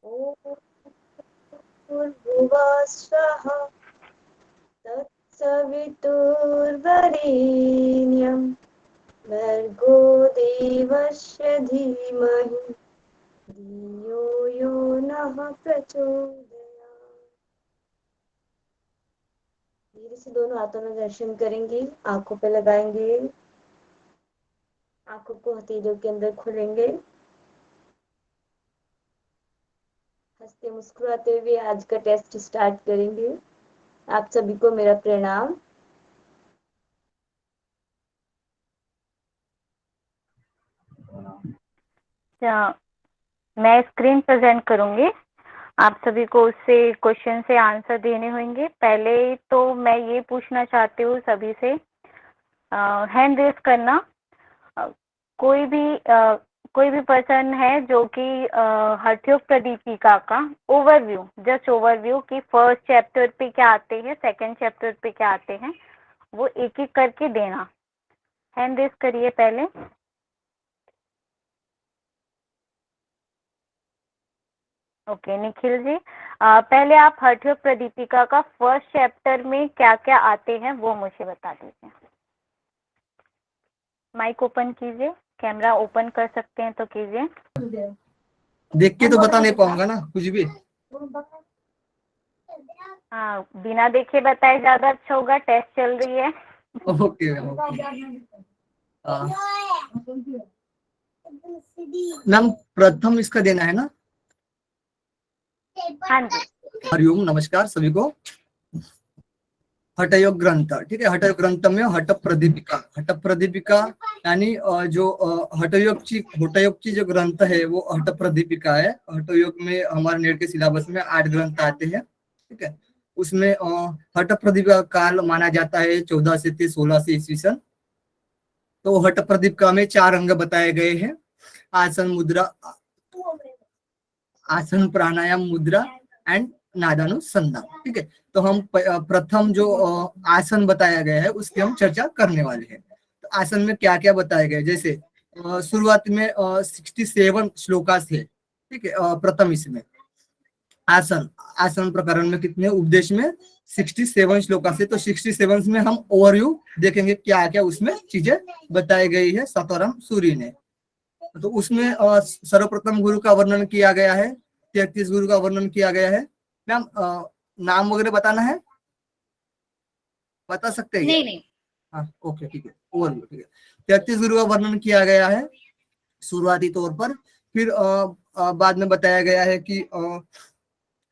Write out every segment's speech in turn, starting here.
ॐ भूर्भुवः स्वः तत्सवितुर्वरेण्यं भर्गो देवस्य धीमहि धियो यो नः प्रचोदयात्। धीरे से दोनों हाथों में दर्शन करेंगे, आंखों पे लगाएंगे, आंखों को हथेलियों के अंदर खोलेंगे, हंसते मुस्कुराते हुए आज का टेस्ट स्टार्ट करेंगे। आप सभी को मेरा प्रणाम। मैं स्क्रीन प्रेजेंट करूंगी। आप सभी को उससे क्वेश्चन से आंसर देने होंगे। पहले तो मैं ये पूछना चाहती हूँ सभी से, हैंड रेस करना। अ, कोई भी कोई भी पर्सन है जो कि हठयोग प्रदीपिका का ओवरव्यू, जस्ट ओवरव्यू कि फर्स्ट चैप्टर पे क्या आते हैं, सेकंड चैप्टर पे क्या आते हैं, वो एक एक करके देना। हैंड रेस करिए पहले। ओके निखिल जी, पहले आप हठयोग प्रदीपिका का फर्स्ट चैप्टर में क्या क्या आते हैं वो मुझे बता दीजिए। माइक ओपन कीजिए, कैमरा ओपन कर सकते हैं तो कीजिए। देख के तो बता नहीं पाऊंगा ना कुछ भी। हाँ, बिना देखे बताए ज्यादा अच्छा होगा, टेस्ट चल रही है। ओके मैम, प्रथम इसका देना है ना? हाँ जी। हरिओम, नमस्कार सभी को। हठयोग ग्रंथ, ठीक है। हठयोग ग्रंथ में हठ प्रदीपिका यानी जो हठयोग की जो ग्रंथ है वो हठ प्रदीपिका है। हठयोग में हमारे नेट के सिलेबस में 8 ग्रंथ आते हैं, ठीक है। उसमें हठ प्रदीपिका काल माना जाता है 14 से 16 से ईस्वी सन। तो हठ प्रदीपिका में 4 अंग बताए गए हैं। आसन मुद्रा, आसन प्राणायाम मुद्रा एंड नादानुसंधान, ठीक है। तो हम प्रथम जो आसन बताया गया है उसकी हम चर्चा करने वाले हैं। तो आसन में क्या क्या बताया गया है, जैसे शुरुआत में 67 श्लोकास है, ठीक है। प्रथम इसमें आसन आसन प्रकरण में कितने, उपदेश में 67 श्लोकास है। तो 67 में हम ओवरव्यू देखेंगे क्या क्या उसमें चीजें बताई गई है सतोरम सूरी ने। तो उसमें सर्वप्रथम गुरु का वर्णन किया गया है, 33 गुरु का वर्णन किया गया है। मैम नाम वगैरह बताना है, बता सकते हैं क्या? नहीं। हाँ ओके, ठीक है, ओवरव्यू, ठीक है। 33 गुरु का वर्णन किया गया है शुरुआती तौर पर। फिर बाद में बताया गया है कि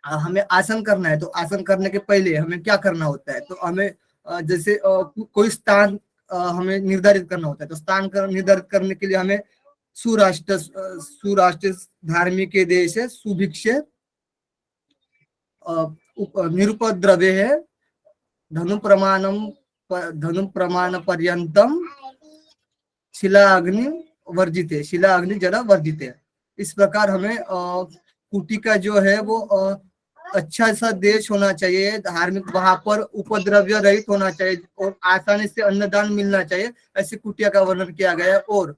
हमें आसन करना है। तो आसन करने के पहले हमें क्या करना होता है, तो हमें जैसे कोई स्थान हमें निर्धारित करना होता है। तो स्थान निर्धारित करने के लिए हमें सुराष्ट्र धार्मिक देश है, सुभिक्ष निरुपद्रव्य है, धनु प्रमाण पर्यंतम शिला अग्नि वर्जित है, शिला अग्नि जरा वर्जित है। इस प्रकार हमें कुटी का जो है वो अच्छा सा देश होना चाहिए, धार्मिक, वहां पर उपद्रव्य रहित होना चाहिए और आसानी से अन्नदान मिलना चाहिए, ऐसी कुटिया का वर्णन किया गया है। और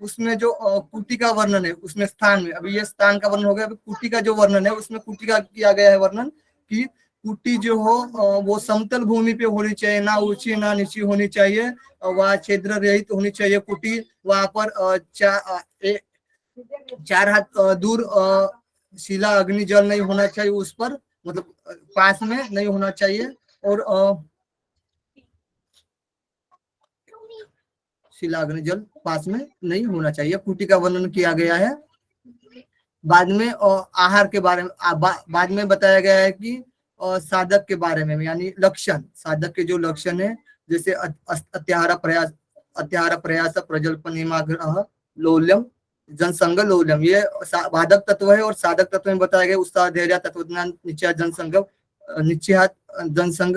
उसमें जो कुटी का वर्णन है उसमें स्थान में, अभी ये स्थान का वर्णन हो गया, अभी कुटी का जो वर्णन है उसमें कुटी का किया गया है वर्णन कि कुटी जो हो वो समतल भूमि पे होनी चाहिए, ना ऊंची ना नीची होनी चाहिए, वह छिद्र रहित होनी चाहिए कुटी। वहां पर 4 हाथ दूर शिला अग्नि जल नहीं होना चाहिए उस पर, मतलब पास में नहीं होना चाहिए। और शिला अग्नि जल पास में नहीं होना चाहिए, कुटी का वर्णन किया गया है। बाद में आहार के बारे में बाद में बताया गया है कि साधक के बारे में, यानी लक्षण, साधक के जो लक्षण है, जैसे अत्याहार प्रयास प्रजल्पन हिमाग्रह लौल्यम जनसंग लौल्यम, ये बाधक तत्व है। और साधक तत्व में बताया गया उत्साह धैर्य तत्वज्ञान निश्चय जनसंग, निश्चय जनसंग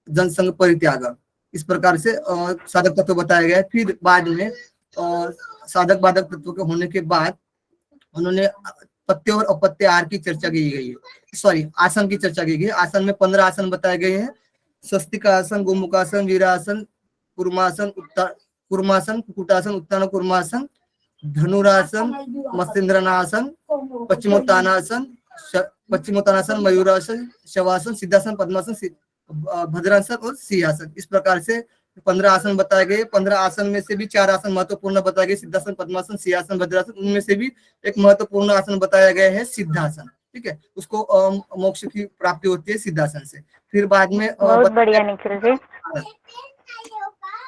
जनसंग परित्याग। इस प्रकार से साधक तत्व बताया गया है। फिर बाद में साधक बाधक तत्व के होने के बाद उन्होंने पत्य और अपत्य आहार की चर्चा की गई है, सॉरी आसन की चर्चा की गई है। आसन में 15 आसन बताए गए हैं। स्वस्तिकासन, गोमुखासन, वीरासन, कुर्मासन, कुटासन, उत्तान कुर्मासन, धनुरासन, मत्स्येंद्रनासन, पश्चिमोत्तानासन, पश्चिमोत्तानासन, मयूरासन, शवासन, सिद्धासन, पद्मासन, भद्रासन और सिंहासन। इस प्रकार से 15 आसन बताए गए। 15 आसन में से भी 4 आसन महत्वपूर्ण बताए गए, सिद्धासन, पद्मासन, सिंहासन, भद्रासन। उनमें से भी एक महत्वपूर्ण आसन बताया गया है सिद्धासन। ठीक है, उसको मोक्ष की प्राप्ति होती है सिद्धासन से। फिर बाद में बहुत बढ़िया निखिल जी,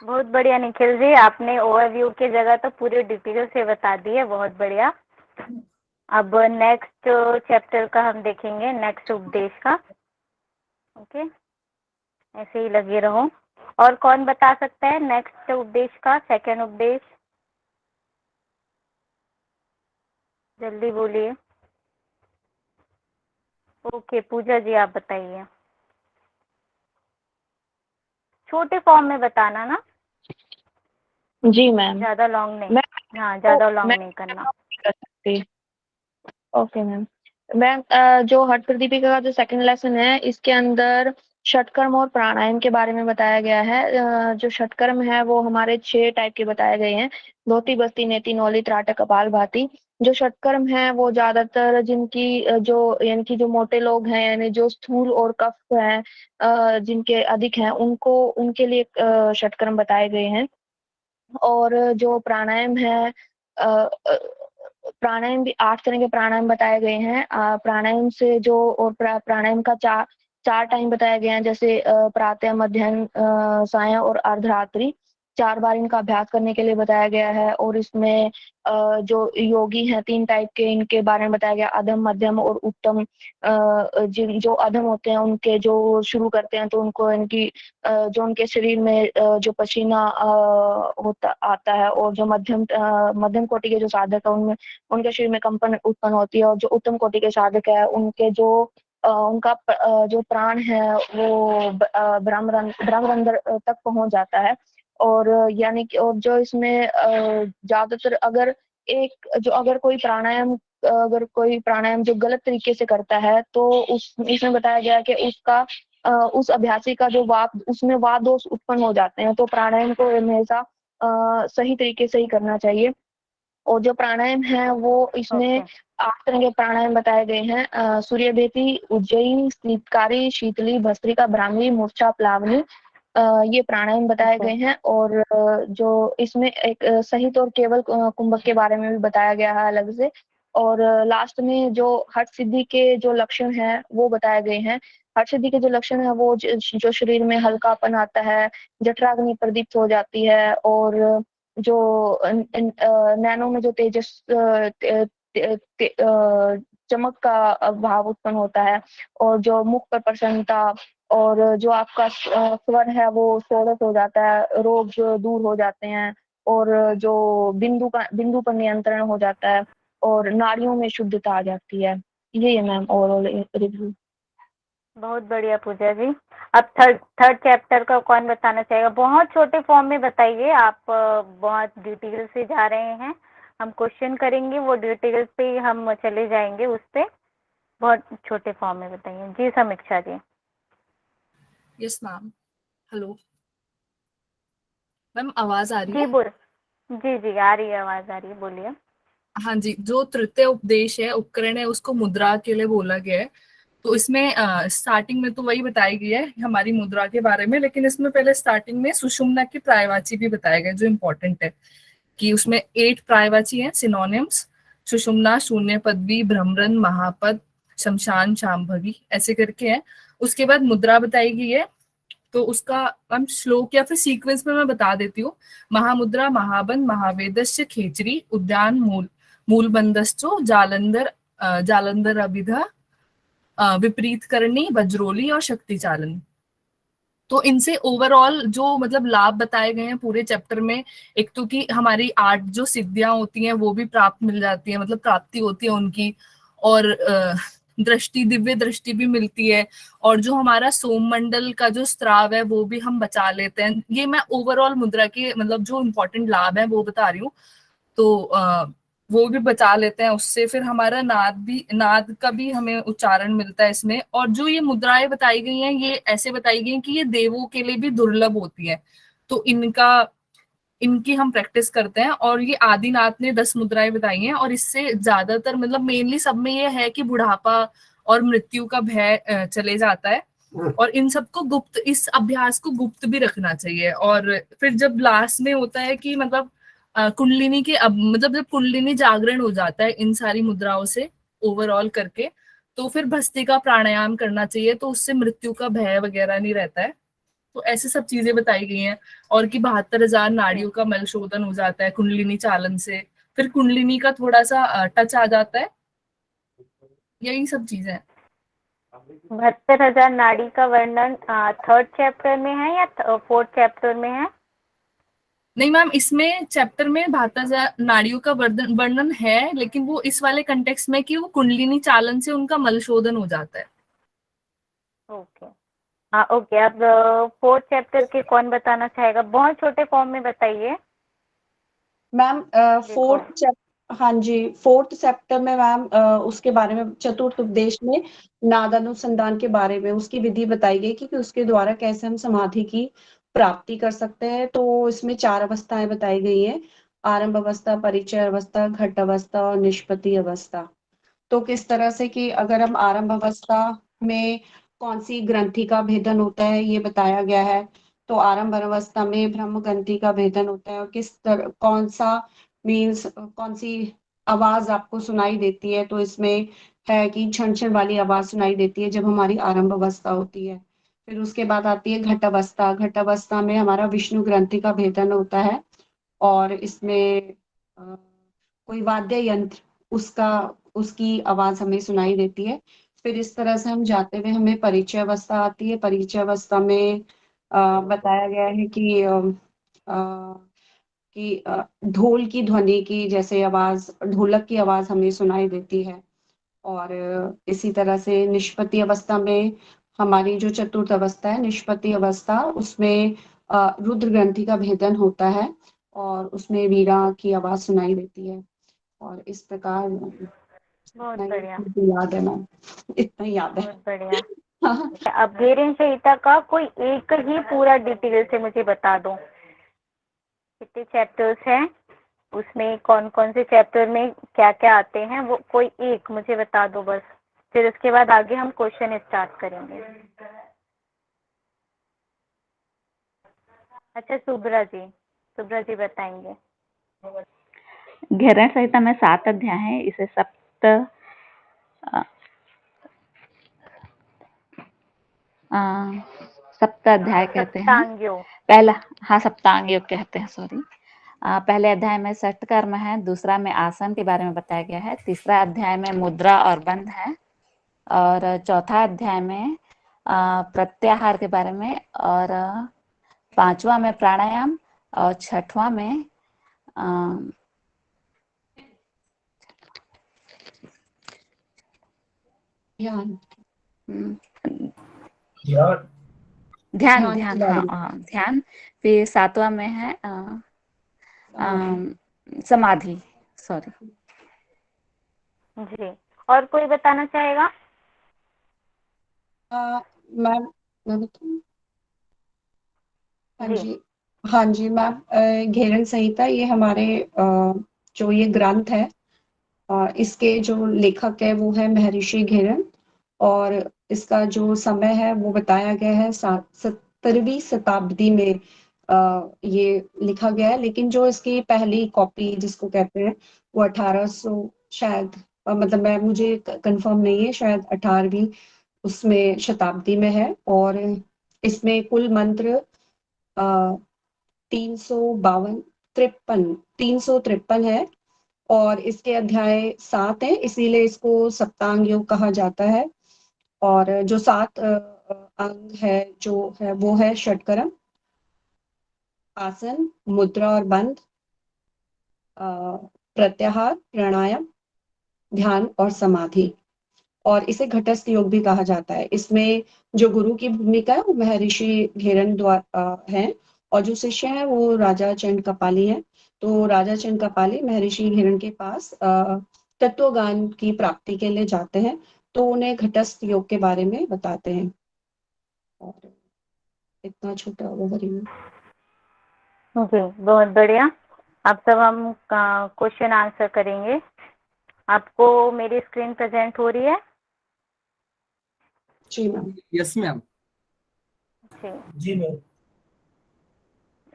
बहुत बढ़िया निखिल जी, आपने ओवरव्यू की जगह तो पूरी डिटेल से बता दी है, बहुत बढ़िया। अब नेक्स्ट चैप्टर का हम देखेंगे, नेक्स्ट उपदेश का। ओके, ऐसे ही लगे रहो। और कौन बता सकता है नेक्स्ट उपदेश का, सेकंड उपदेश? जल्दी बोलिए। ओके पूजा जी, आप बताइए। छोटे फॉर्म में बताना ना। जी मैम। ज्यादा लॉन्ग नहीं, हाँ ज्यादा लॉन्ग नहीं करना। कर सकती। Okay ma'am. मैम जो हठ प्रदीपिका का जो सेकंड लेसन है, इसके अंदर षटकर्म और प्राणायाम के बारे में बताया गया है। जो षटकर्म है वो हमारे 6 टाइप के बताए गए हैं, धोती, बस्ती, नेति, नौली, त्राटक, कपाल भाती। जो षटकर्म है वो ज्यादातर जिनकी जो यानी कि जो मोटे लोग हैं, यानी जो स्थूल और कफ हैं, जिनके अधिक हैं, उनको उनके लिए षटकर्म बताए गए हैं। और जो प्राणायाम है, प्राणायाम भी 8 तरह के प्राणायाम बताए गए हैं। प्राणायाम से जो और प्राणायाम का 4 टाइम बताया गया है, जैसे प्रातः, मध्याह्न, सायं और अर्धरात्रि। 4 बार इनका अभ्यास करने के लिए बताया गया है। और इसमें जो योगी हैं 3 टाइप के, इनके बारे में बताया गया, अधम, मध्यम और उत्तम। जिन जो अधम होते हैं उनके जो शुरू करते हैं तो उनको इनकी जो उनके शरीर में जो पसीना होता आता है, और जो मध्यम कोटि के जो साधक है उनमें उनके शरीर में कंपन उत्पन्न होती है। और जो उत्तम कोटि के साधक है उनके जो उनका जो प्राण है वो ब्रह्मरंध्र तक पहुंच जाता है। और यानी कि और जो इसमें ज्यादातर अगर कोई प्राणायाम जो गलत तरीके से करता है तो इसमें बताया गया है कि उस अभ्यासी का जो उसमें वात दोष उत्पन्न हो जाते हैं। तो प्राणायाम को हमेशा सही तरीके से ही करना चाहिए। और जो प्राणायाम है वो इसमें 8 तरह के प्राणायाम बताए गए हैं, सूर्यभेदी, उज्जयी, शीतकारी, शीतली, भस्त्रिका, ब्राह्मी, मूर्छा, प्लावनी। ये प्राणायाम बताए गए हैं। और जो इसमें एक सहित और केवल कुंभक के बारे में भी बताया गया है अलग से। और लास्ट में जो हठ सिद्धि के जो लक्षण हैं वो बताए गए हैं। हठ सिद्धि के जो लक्षण है वो जो शरीर में हल्कापन आता है, जठराग्नि प्रदीप्त हो जाती है, और जो नैनो में जो तेजस चमक का भाव उत्पन्न होता है, और जो मुख पर प्रसन्नता, और जो आपका स्वर है वो शोरत हो जाता है, रोग जो दूर हो जाते हैं, और जो बिंदु पर नियंत्रण हो जाता है, और नाड़ियों में शुद्धता आ जाती है। ये है मैम ओवरऑल रिव्यू। बहुत बढ़िया पूजा जी। अब थर्ड चैप्टर का कौन बताना चाहेगा? बहुत छोटे फॉर्म में बताइए, आप बहुत डिटेल से जा रहे हैं। हम क्वेश्चन करेंगे, वो डिटेल्स पे हम चले जाएंगे उस पे। बहुत छोटे फॉर्म में बताइए जी। Samiksha ji. Yes ma'am. Hello ma'am, आवाज आ रही जी है? बोल। जी जी आ रही है, आवाज आ रही है, बोलिए। हाँ जी, जो तृतीय उपदेश है, उपकरण है, उसको मुद्रा के लिए बोला गया है। तो इसमें स्टार्टिंग में तो वही बताई गई है हमारी मुद्रा के बारे में, लेकिन इसमें पहले स्टार्टिंग में सुषुम्ना की प्रायवाची भी बताया गया जो इम्पोर्टेंट है, कि उसमें 8 प्रायवाची हैं, सिनोनिम्स। सुषुम्ना, शून्य पदवी, भ्रमरन, महापद, शमशान, शांभवी, ऐसे करके हैं। उसके बाद मुद्रा बताई गई है, तो उसका हम श्लोक या फिर सीक्वेंस में मैं बता देती हूँ। महामुद्रा, महाबन, महावेदस्य, खेचरी, उद्यान, मूलबंधस्चो, जालंधर अभिधा, विपरीत करणी, वज्रोली और शक्ति चालन। तो इनसे ओवरऑल जो मतलब लाभ बताए गए हैं पूरे चैप्टर में, एक तो कि हमारी 8 जो सिद्धियां होती हैं वो भी प्राप्त मिल जाती है, मतलब प्राप्ति होती है उनकी, और दृष्टि, दिव्य दृष्टि भी मिलती है, और जो हमारा सोममंडल का जो स्त्राव है वो भी हम बचा लेते हैं। ये मैं ओवरऑल मुद्रा के मतलब जो इम्पोर्टेंट लाभ है वो बता रही हूँ। तो वो भी बचा लेते हैं उससे। फिर हमारा नाद का भी हमें उच्चारण मिलता है इसमें। और जो ये मुद्राएं बताई गई हैं ये ऐसे बताई गई हैं कि ये देवों के लिए भी दुर्लभ होती है, तो इनकी हम प्रैक्टिस करते हैं। और ये आदिनाथ ने 10 मुद्राएं बताई हैं, और इससे ज्यादातर मतलब मेनली सब में ये है कि बुढ़ापा और मृत्यु का भय चले जाता है। और इन सबको गुप्त, इस अभ्यास को गुप्त भी रखना चाहिए। और फिर जब लास्ट में होता है कि मतलब कुंडलिनी के अब मतलब जब कुंडलिनी जागरण हो जाता है इन सारी मुद्राओं से ओवरऑल करके, तो फिर भस्त्रिका प्राणायाम करना चाहिए, तो उससे मृत्यु का भय वगैरह नहीं रहता है। तो ऐसे सब चीजें बताई गई हैं। और कि 72,000 नाड़ियों का मल शोधन हो जाता है कुंडलिनी चालन से, फिर कुंडलिनी का थोड़ा सा टच आ जाता है। यही सब चीजें हैं। 72,000 नाड़ी का वर्णन 3rd चैप्टर में है या 4th चैप्टर में है? नहीं मैम, इसमें चैप्टर में 72,000 नाड़ियों का वर्णन है, लेकिन वो इस वाले कंटेक्स्ट में कि वो कुंडलिनी चालन से उनका मल शोधन हो जाता है। ओके, हाँ ओके। अब 4th चैप्टर के कौन बताना चाहेगा? बहुत छोटे फॉर्म में बताइए। मैम हाँ जी, 4th चैप्टर में मैम उसके बारे में, चतुर्थ उपदेश में नादानुसंधान के बारे में उसकी विधि बताई गई कि उसके द्वारा कैसे हम समाधि की प्राप्ति कर सकते हैं। तो इसमें 4 अवस्थाएं बताई गई हैं: आरंभ अवस्था, परिचय अवस्था, घट अवस्था और निष्पत्ति अवस्था। तो किस तरह से कि अगर हम आरंभ अवस्था में कौन सी ग्रंथि का भेदन होता है ये बताया गया है। तो आरंभ अवस्था में ब्रह्म ग्रंथि का भेदन होता है, और किस तरह कौन सा मीन्स कौन सी आवाज आपको सुनाई देती है। तो इसमें है कि छन छन वाली आवाज सुनाई देती है जब हमारी आरंभ अवस्था होती है। फिर उसके बाद आती है घट अवस्था। घट अवस्था में हमारा विष्णु ग्रंथि का भेदन होता है, और इसमें कोई वाद्य यंत्र उसका उसकी आवाज हमें सुनाई देती है। फिर इस तरह से हम जाते हुए हमें परिचय अवस्था आती है। परिचय अवस्था में बताया गया है कि ढोल की ध्वनि की जैसे आवाज, ढोलक की आवाज हमें सुनाई देती है। और इसी तरह से निष्पत्ति अवस्था में हमारी जो चतुर्थ अवस्था है, निष्पत्ति अवस्था, उसमें रुद्र ग्रंथि का भेदन होता है, और उसमें वीणा की आवाज सुनाई देती है। और इस प्रकार बहुत इतना बढ़िया, ही याद है मैम, इतना ही याद है। बहुत बढ़िया। हाँ। अब घेरन संहिता का कोई एक ही पूरा डिटेल से मुझे बता दो, कितने चैप्टर्स हैं, उसमें कौन कौन से चैप्टर में क्या क्या आते हैं, वो कोई एक मुझे बता दो बस। फिर उसके बाद आगे हम क्वेश्चन स्टार्ट करेंगे। अच्छा, शुभ्रा जी बताएंगे। घेरण संहिता में 7 अध्याय हैं। इसे सप्त अध्याय कहते हैं। पहला, हाँ, सप्तांग योग कहते हैं, सॉरी। पहले अध्याय में षटकर्म है, दूसरा में आसन के बारे में बताया गया है, तीसरा अध्याय में मुद्रा और बंध है, और चौथा अध्याय में प्रत्याहार के बारे में, और 5वां में प्राणायाम, और 6वां में ध्यान। फिर 7वां में है समाधि, सॉरी जी। और कोई बताना चाहेगा? मैम हाँ जी मैम, घेरन संहिता ये हमारे जो ये ग्रंथ है, इसके जो लेखक है वो है महर्षि घेरन, और इसका जो समय है वो बताया गया है 17वीं शताब्दी में ये लिखा गया है। लेकिन जो इसकी पहली कॉपी जिसको कहते हैं वो 1800 शायद, मतलब मैं मुझे कंफर्म नहीं है, शायद 18वीं उसमें शताब्दी में है। और इसमें कुल मंत्र 353 है, और इसके अध्याय 7 है, इसीलिए इसको सप्तांग योग कहा जाता है। और जो 7 अंग है जो है वो है षटकर्म, आसन, मुद्रा और बंध, प्रत्याहार, प्राणायाम, ध्यान और समाधि। और इसे घटस्थ योग भी कहा जाता है। इसमें जो गुरु की भूमिका है वो महर्षि घेरन द्वारा है, और जो शिष्य है वो राजा चंद कपाली है। तो राजा चंद कपाली महर्षि घेरन के पास तत्वज्ञान की प्राप्ति के लिए जाते हैं, तो उन्हें घटस्थ योग के बारे में बताते हैं। और इतना छोटा ओवरव्यू। जी, बहुत बढ़िया। अब सब हम क्वेश्चन आंसर करेंगे। आपको मेरी स्क्रीन प्रेजेंट हो रही है? जी मैम। Yes ma'am. जी। जी मैम।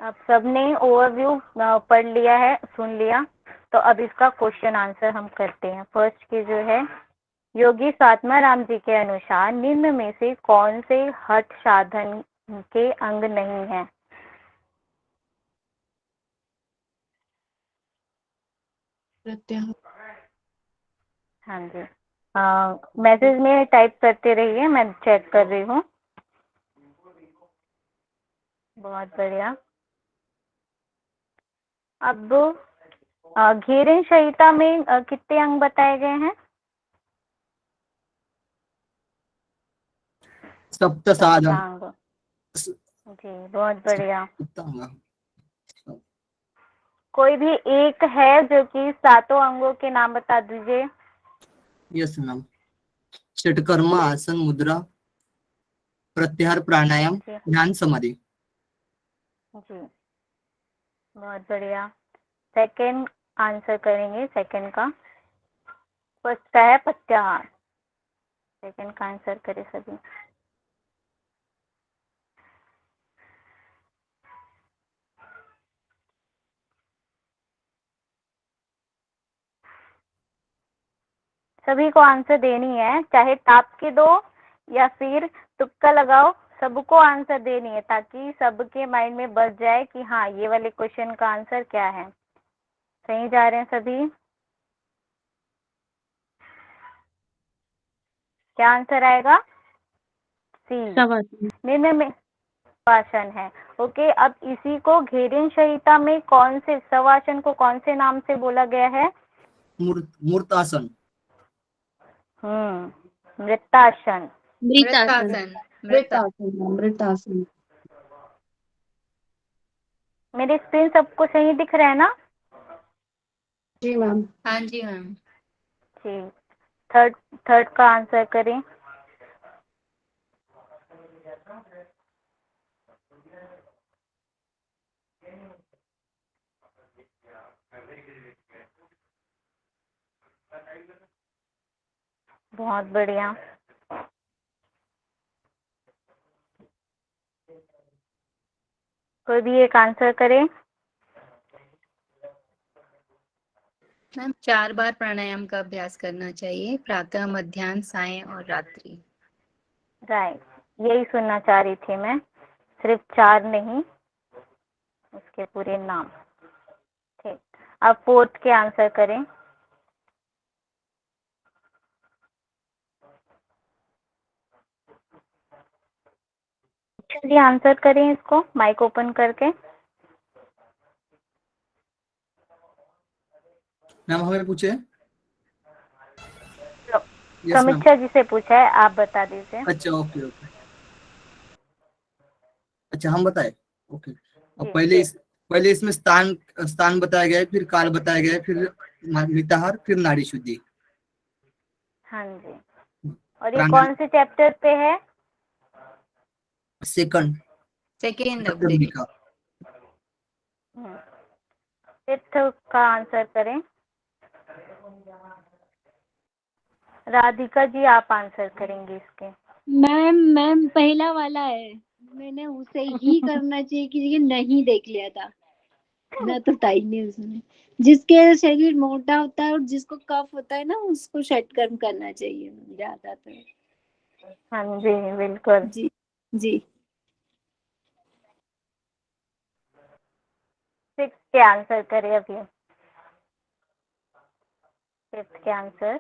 अब सबने ओवरव्यू पढ़ लिया है, सुन लिया, तो अब इसका क्वेश्चन आंसर हम करते हैं। फर्स्ट की जो है, योगी स्वात्माराम जी के अनुसार निम्न में से कौन से हठ साधन के अंग नहीं है? प्रत्याहार। हाँ जी, मैसेज में टाइप करते रहिए, मैं चेक कर रही हूँ। बहुत बढ़िया। अब घेरन संहिता में कितने अंग बताए गए हैं? सप्त साधन। अंग। जी, बहुत बढ़िया। कोई भी एक है जो कि सातों अंगों के नाम बता दीजिए। Yes ma'am. षटकर्म, आसन, मुद्रा, प्रत्याहार, प्राणायाम, जी ध्यान, समाधि। जी, बहुत बढ़िया। सेकंड आंसर करेंगे, सेकंड का। फर्स्ट का है प्रत्याहार, सेकंड का आंसर करें सभी। सभी को आंसर देनी है, चाहे टाप के दो या फिर तुक्का लगाओ, सबको आंसर देनी है, ताकि सबके माइंड में बस जाए कि हाँ, ये वाले क्वेश्चन का आंसर क्या है। सही जा रहे हैं सभी? क्या आंसर आएगा? सी, निम्न में सवासन है। ओके, अब इसी को घेरन संहिता में कौन से सवासन को कौन से नाम से बोला गया है? मूर्तासन। मृतासन। मृतासन। मृतासन। मेरी स्क्रीन सबको सही दिख रहा है ना? जी मैम। हाँ जी मैम। जी, थर्ड थर्ड का आंसर करें। बहुत बढ़िया। कोई भी एक आंसर करे। मैम 4 बार प्राणायाम का अभ्यास करना चाहिए, प्रातः, मध्याह्न, सायं और रात्रि। राइट, यही सुनना चाह रही थी मैं, सिर्फ 4 नहीं, उसके पूरे नाम। ठीक, अब फोर्थ के आंसर करें। चलिए आंसर करें इसको, माइक ओपन करके। मैम हमें पूछे। Yes ma'am. समीक्षा जी से पूछा है, आप बता दीजिए। अच्छा, ओके ओके। अच्छा, हम बताए। ओके। अब जी जी। पहले इसमें स्थान स्थान बताया गया है, फिर काल बताया गया है, फिर मिताहार, फिर नाड़ी शुद्धि। हाँ जी, और ये प्राणायाम कौन से चैप्टर पे है? सेकंड सेकेंड ऑफ द का। फिफ्थ का आंसर करें। राधिका जी, आप आंसर करेंगे इसके। मैम पहला वाला है, मैंने उसे ही करना चाहिए कि ये नहीं देख लिया था ना, तो टाइम नहीं उसमें। जिसके शरीर मोटा होता है और जिसको कफ होता है ना, उसको षटकर्म करना चाहिए ज्यादातर। हाँ जी, बिल्कुल। जी जी। सिक्स के आंसर करें अभी। फिफ्थ के आंसर।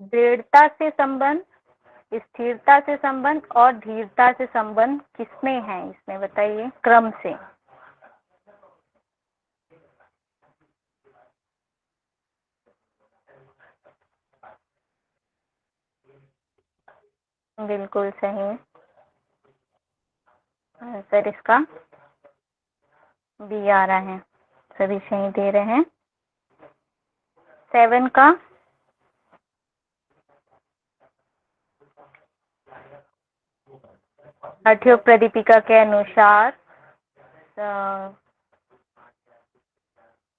दृढ़ता से संबंध, स्थिरता से संबंध और धीरता से संबंध किसमें है, इसमें बताइए क्रम से। बिल्कुल सही आंसर इसका। बी आ रहा है, सभी सही दे रहे हैं। 7 का हठयोग प्रदीपिका के अनुसार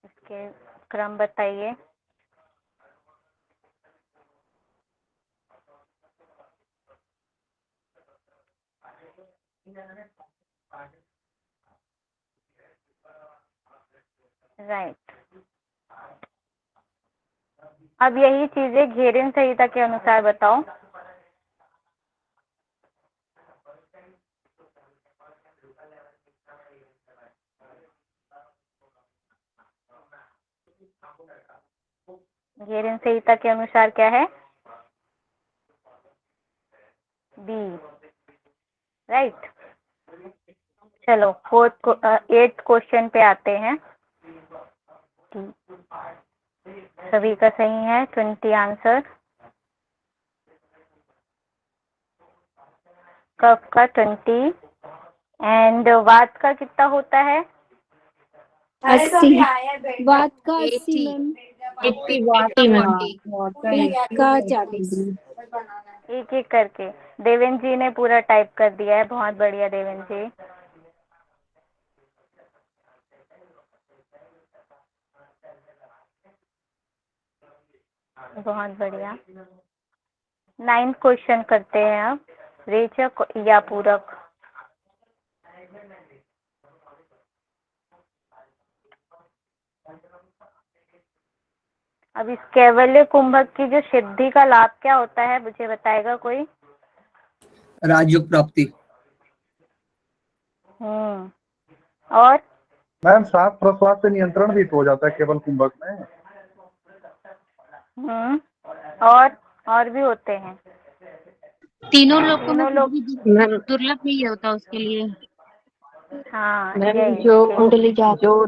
इसके क्रम बताइए। राइट। अब यही चीजें घेरन संहिता के अनुसार बताओ। घेरन संहिता के अनुसार क्या है? बी। राइट। चलो 8th क्वेश्चन पे आते हैं। सभी का सही है, 20 आंसर। कफ का 20 एंड वात का कितना होता है? 80। बात का 80 80 मैम। 80 का 40 का 40। एक एक करके देवेन जी ने पूरा टाइप कर दिया है, बहुत बढ़िया देवेन जी। बहुत बढ़िया। 9th क्वेश्चन करते हैं अब, रेचक या पूरक। अब इस कैवल्य कुंभक की जो सिद्धि का लाभ क्या होता है, मुझे बताएगा कोई? राजयोग प्राप्ति। और मैम श्वास प्रश्वास से नियंत्रण भी तो हो जाता है केवल कुंभक में। और भी होते हैं। तीनों लोगों में तीनों लोग दुर्लभ नहीं होता उसके लिए। हाँ मैम यही जो कुंडली जाप। जो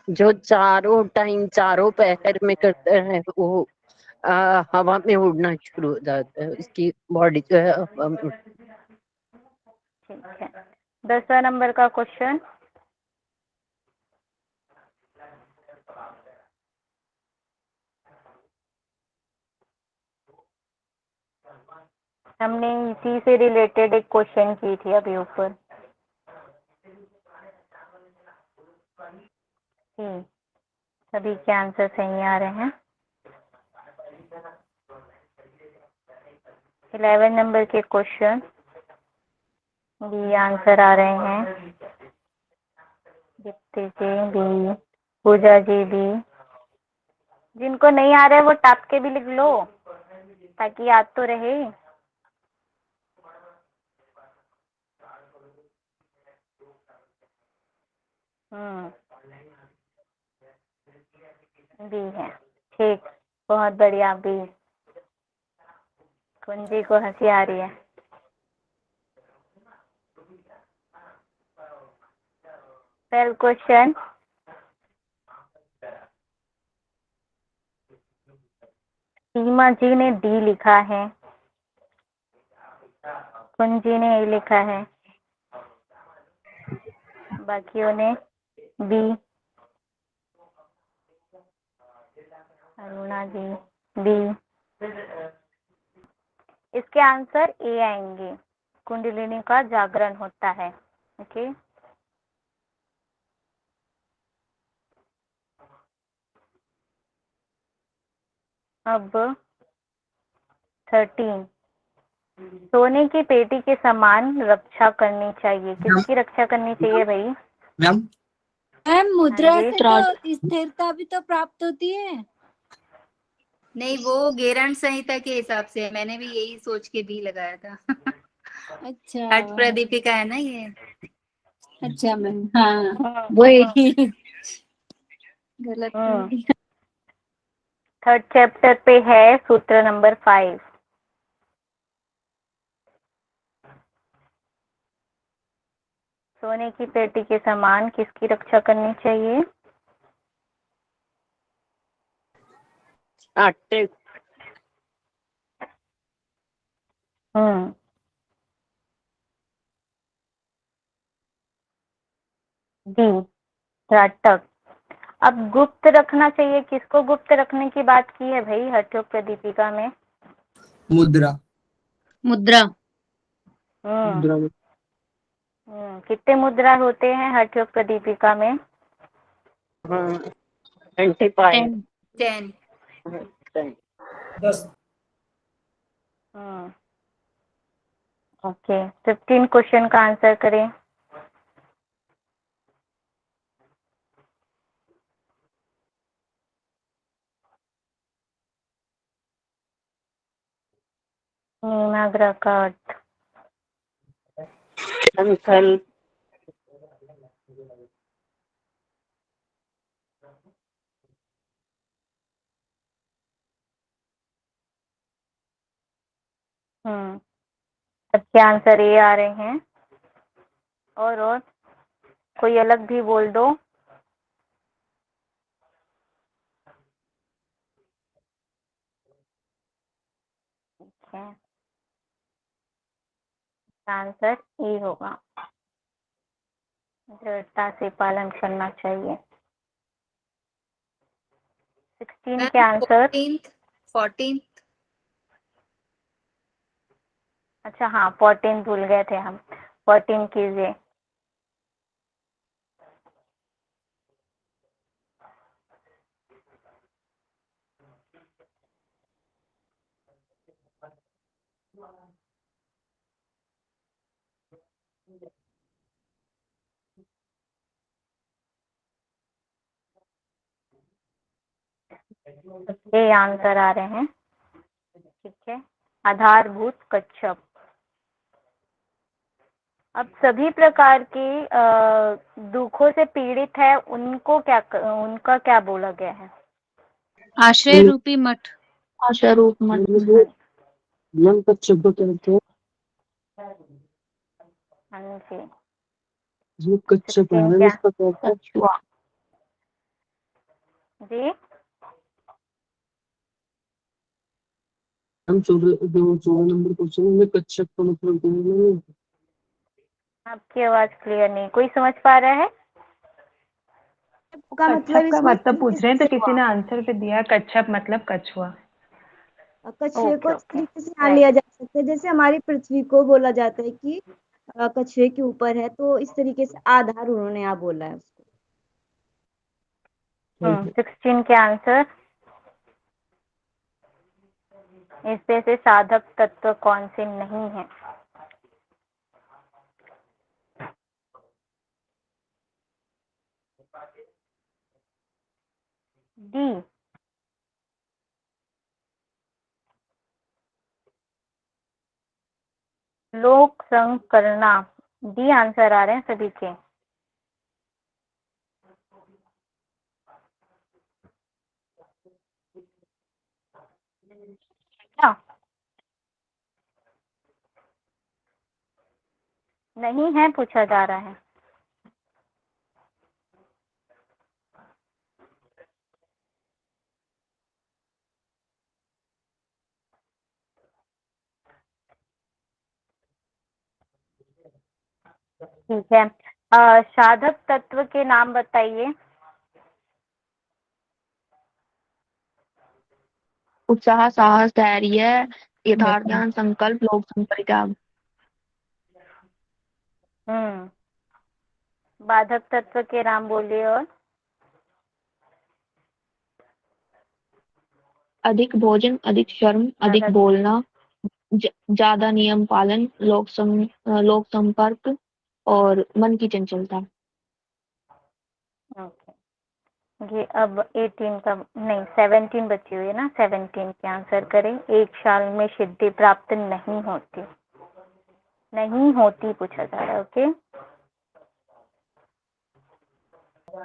जो चारों टाइम चारों पैर में करते हैं वो हवा में उड़ना शुरू हो जाता है, उसकी बॉडी जो है हवा में ठीक है। 10वां नंबर का क्वेश्चन। हमने इसी से रिलेटेड एक क्वेश्चन की थी अभी ऊपर। सभी के आंसर सही आ रहे हैं। 11 नंबर के क्वेश्चन बी आंसर आ रहे हैं। दीप्ति जी बी, पूजा जी बी। जिनको नहीं आ रहा है वो टाप के भी लिख लो ताकि याद तो रहे। बी है, ठीक, बहुत बढ़िया बी। कुंजी को हंसी आ रही है। पहला क्वेश्चन, सीमा जी ने डी लिखा है, कुंजी ने ए लिखा है, बाकियों ने बी। अरुणा जी बी। इसके आंसर ए आएंगे। कुंडलिनी का जागरण होता है। ओके। अब 13, सोने की पेटी के समान रक्षा करनी चाहिए। किसकी रक्षा करनी चाहिए भाई? मैम मैम मुद्रा हाँ जी। से तो स्थिरता भी तो प्राप्त होती है। नहीं, वो घेरण संहिता के हिसाब से है। मैंने भी यही सोच के भी लगाया था। अच्छा हठ प्रदीपिका है ना ये। अच्छा मैम, हाँ वही गलत नहीं किया। 3rd चैप्टर पे है सूत्र नंबर 5। सोने की पेटी के समान किसकी रक्षा करनी चाहिए? आटे। डी, त्राटक। अब गुप्त रखना चाहिए, किसको गुप्त रखने की बात की है भाई हठयोग प्रदीपिका में? मुद्रा। मुद्रा। कितने मुद्रा होते हैं हठयोग प्रदीपिका में? 25। 10। 10। ओके, 15 क्वेश्चन का आंसर करें। नीमाग्रा का अर्थ संकल्प। सबके आंसर ये आ रहे हैं। और कोई अलग भी बोल दो। ठीक है, आंसर ए होगा, दृढ़ता से पालन करना चाहिए। 16 के आंसर। 14। अच्छा हाँ, 14 भूल गए थे हम, 14 कीजिए। ये आंसर आ रहे हैं। ठीक है, आधारभूत कच्छप। अब सभी प्रकार के दुखों से पीड़ित है, उनका क्या बोला गया है? आश्रय रूपी मठ। आशा रूप मठ। कच्छप को कहते हैं। हाँ जी, जो कच्छप है क्या? उसको कहते हैं। जी, हम 14 नंबर क्वेश्चन में कच्छप का मतलब नहीं। आपकी आवाज क्लियर नहीं, कोई समझ पा रहा है? का मतलब का इसमें मतलब पूछ रहे हैं, तो से किसी ने आंसर भी दिया कच्छप मतलब कछुआ। कछुए को इस ओके, तरीके से ध्यान लिया जा सकता है, जैसे हमारी पृथ्वी को बोला जाता है कि कछुए के ऊपर है, तो इस तरीके से आधार उन्होंने यहाँ बोला है उसको। 16 के आंसर। इसमें से साधक तत्व कौन से नहीं है? डी। लोक संग करना। डी आंसर आ रहे हैं सभी के। क्या नहीं है, पूछा जा रहा है। ठीक है, साधक तत्व के नाम बताइए। उत्साह, साहस, धैर्य, यथार्थ ज्ञान, संकल्प, लोक संपरित्याग। बाधक तत्व के नाम बोलिए। और अधिक भोजन, अधिक शर्म, अधिक बोलना, ज्यादा नियम पालन, लोक संपर्क और मन की चंचलता। ओके, ये अब 18 का नहीं 17 बची हुई है ना, 17 के आंसर करें। एक साल में सिद्धि प्राप्त नहीं होती पूछा जा रहा है। Okay,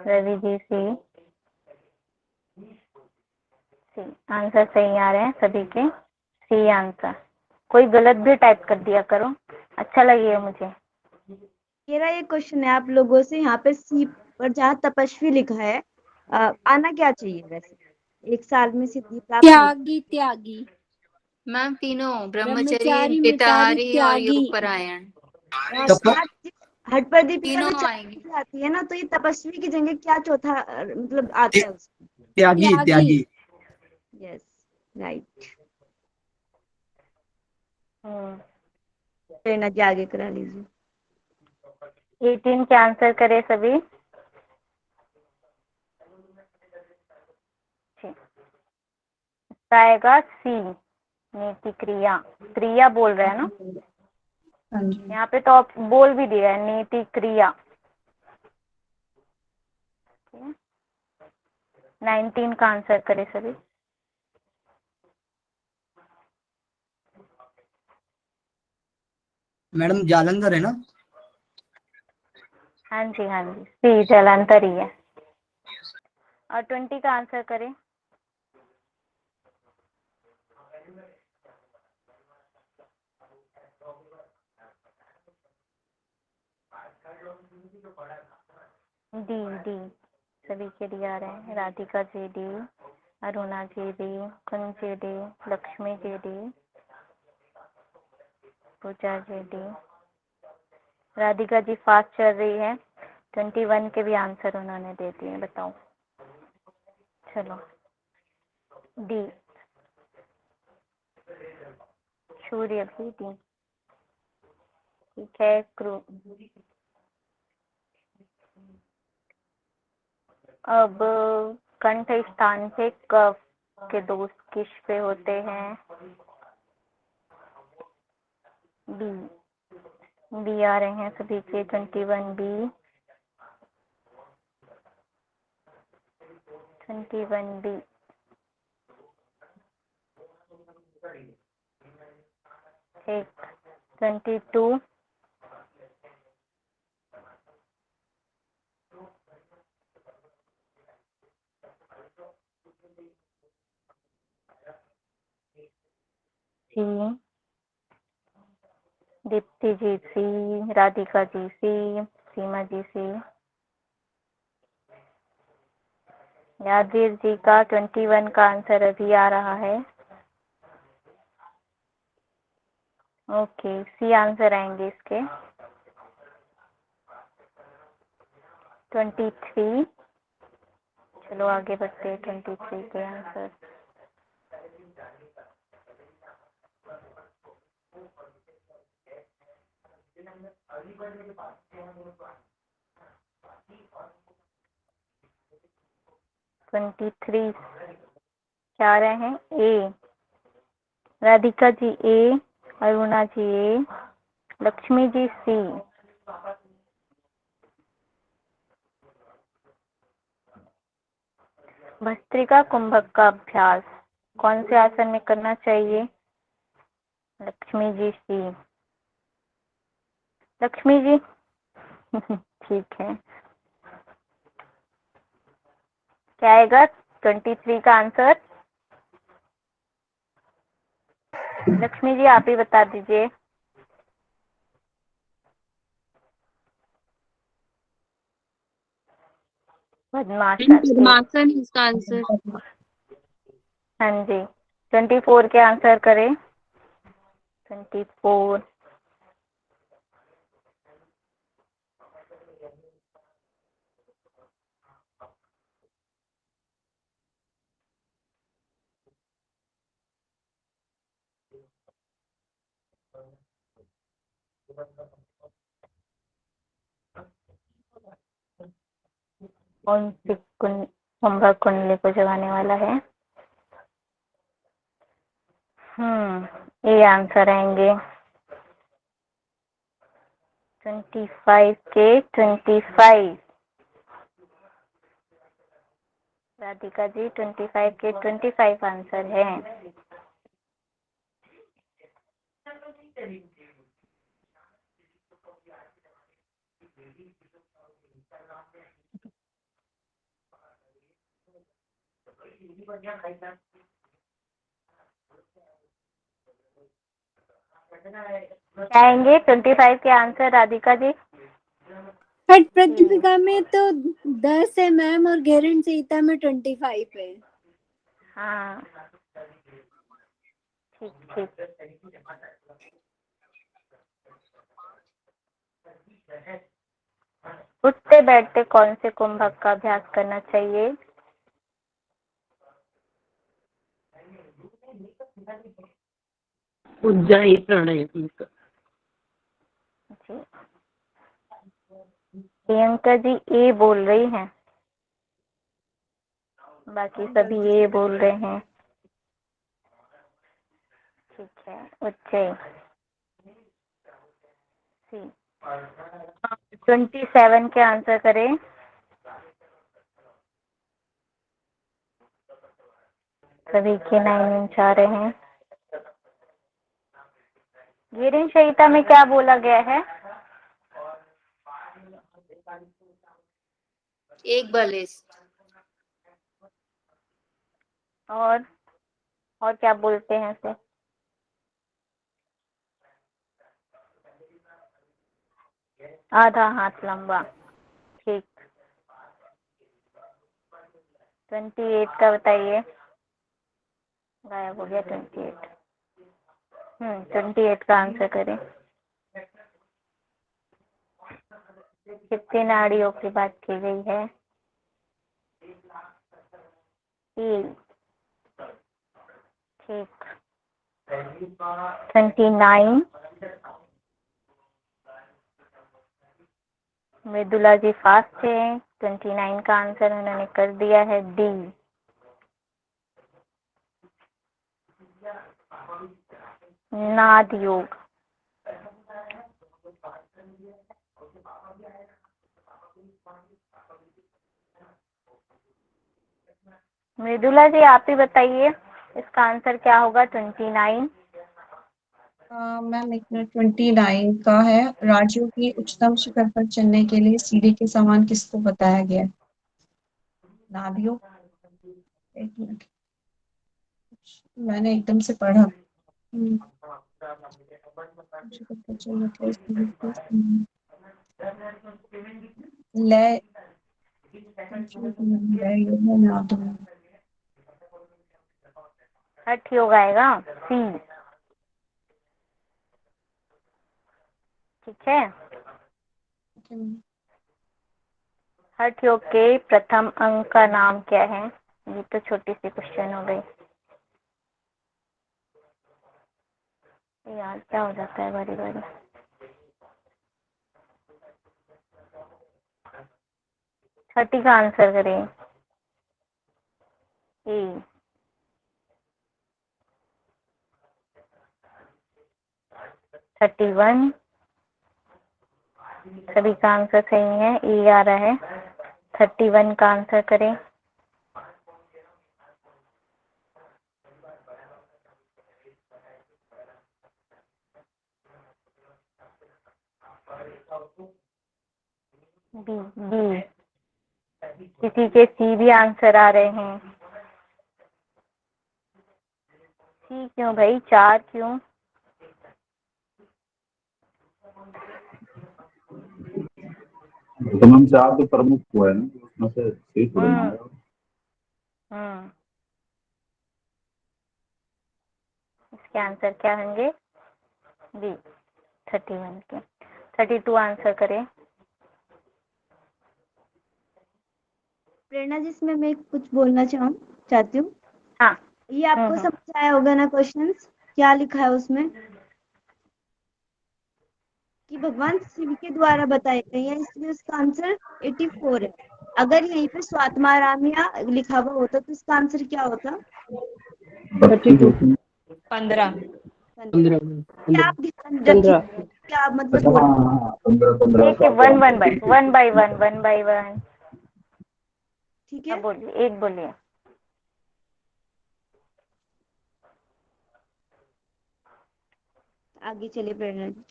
Ravi ji C answer सही आ रहे हैं सभी के। सी आंसर, कोई गलत भी टाइप कर दिया करो, अच्छा लगेगा मुझे। मेरा ये क्वेश्चन है आप लोगों से, यहाँ पे सी पर जहाँ तपस्वी लिखा है, आना क्या चाहिए वैसे? एक साल में सिद्धि प्राप्त त्यागी। मैम तीनों, ब्रह्मचर्य, ब्रह्मचारी, मितारी, मिताहारी और त्यागी। योग परायण। हट पर दीपिका में तीनों चार आएंगे। चीजें आती है ना, तो ये तपस्वी की जगह क्या चौथा मतलब आता है उसमें? त्यागी त्यागी। Yes, right. प्रेरणा जी आगे करा लीजिए। 18 के आंसर करें सभी। आएगा सी, नीति क्रिया। क्रिया बोल रहे हैं ना, हाँ जी। यहाँ पे तो आप बोल भी दिया है, नीति क्रिया। 19 का आंसर करें सभी। मैडम जालंधर है ना? हाँ जी हाँ जी, सी जलांतर ही है। और 20 का आंसर करें। डी सभी के डी आ रहे हैं। Radhika ji D, Aruna ji D, Kunj ji D, Lakshmi ji D, Pooja ji D. Radhika ji fast चल रही है, 21 के भी आंसर उन्होंने दे दिए। बताओ, चलो डी, सूर्य भी डी। ठीक है, अब कंठ स्थान पे क के दोस्त किस पे होते हैं? बी आ रहे हैं सभी के। 21 बी, 21 बी। एक 22, सी, दीप्ति जी सी, राधिका जी सी, सीमा जी सी। यादवीर जी का 21 का आंसर अभी आ रहा है। ओके, सी आंसर आएंगे इसके। 23, चलो आगे बढ़ते हैं। 23 के आंसर। थ्री क्या रहे हैं? ए, राधिका जी ए, अरुणा जी ए, लक्ष्मी जी सी। भस्त्रिका कुंभक का अभ्यास कौन से आसन में करना चाहिए? लक्ष्मी जी सी। लक्ष्मी जी ठीक है, क्या आएगा 23 का आंसर? लक्ष्मी जी आप ही बता दीजिए। पद्मासन इसका आंसर। हाँ जी, 24 के आंसर करें। 24, कौन सी कुंभक कुंडली को जगाने वाला है? ये आंसर आएंगे 25 के 25। राधिका जी 25 के 25 आंसर है। आएंगे 25 के आंसर राधिका जी। हट प्रतिपिका में तो 10 है मैम, और घेरण संहिता में 25 है। हाँ ठीक ठीक। उठते बैठते कौन से कुंभक का अभ्यास करना चाहिए? उज्जाई प्राणायाम का। जी प्रियंका जी ए बोल रही हैं, बाकी सभी ये बोल रहे हैं। ठीक है, उज्जैन 27 के आंसर करें। सभी के 9 इंच आ रहे हैं। गिरीन संहिता में क्या बोला गया है? एक बलिष्ठ। और क्या बोलते हैं इसे? आधा हाथ लंबा। ठीक। 28 का बताइए। गायब हो गया 28। 28 का आंसर करें। कितनी नाड़ियों की बात की गई है? ठीक। 29 मृदुला जी फास्ट है। 29 का आंसर उन्होंने कर दिया है डी। नाद योग। मृदुला जी आप ही बताइए इसका आंसर क्या होगा? 29। मैम एक मिनट, 29 का है, राज्यों की उच्चतम शिखर पर चढ़ने के लिए सीढ़ी के समान किसको बताया गया है? नादियों। एक मिनट, मैंने एकदम से पढ़ा। शिखर पर चढ़ने के लिए सीढ़ी के समान। लय हठ योग आएगा सी। ठीक है। हठ योग के प्रथम अंग का नाम क्या है? ये तो छोटी सी क्वेश्चन हो गई यार, क्या हो जाता है बारी बारी। छठी का आंसर करें। 31। सभी का आंसर सही है, ए आ रहा है। 31 का आंसर करें। B B. किसी के सी भी आंसर आ रहे हैं। सी क्यों भाई? 4 क्यों? तो मैम 4 तो प्रमुख हुआ है ना, उसमें से सही थोड़ा ना आएगा। इसके आंसर क्या होंगे? बी 31 के। 32 आंसर करें। प्रेरणा जी, इसमें मैं कुछ बोलना चाहती हूँ। हाँ। ये आपको समझ आया होगा ना क्वेश्चंस क्या लिखा है उसमें? कि भगवान शिव के द्वारा बताए गए हैं, इसलिए उसका आंसर 84 है। अगर यहीं पे स्वात्मारामिया लिखा हुआ होता तो इसका आंसर क्या होता? 15। क्या आप ध्यान रखिए, क्या मतलब बोल ठीक है। One by one. ठीक है, बोलिए, एक बोलिए। आगे चलिए प्रेरणा जी।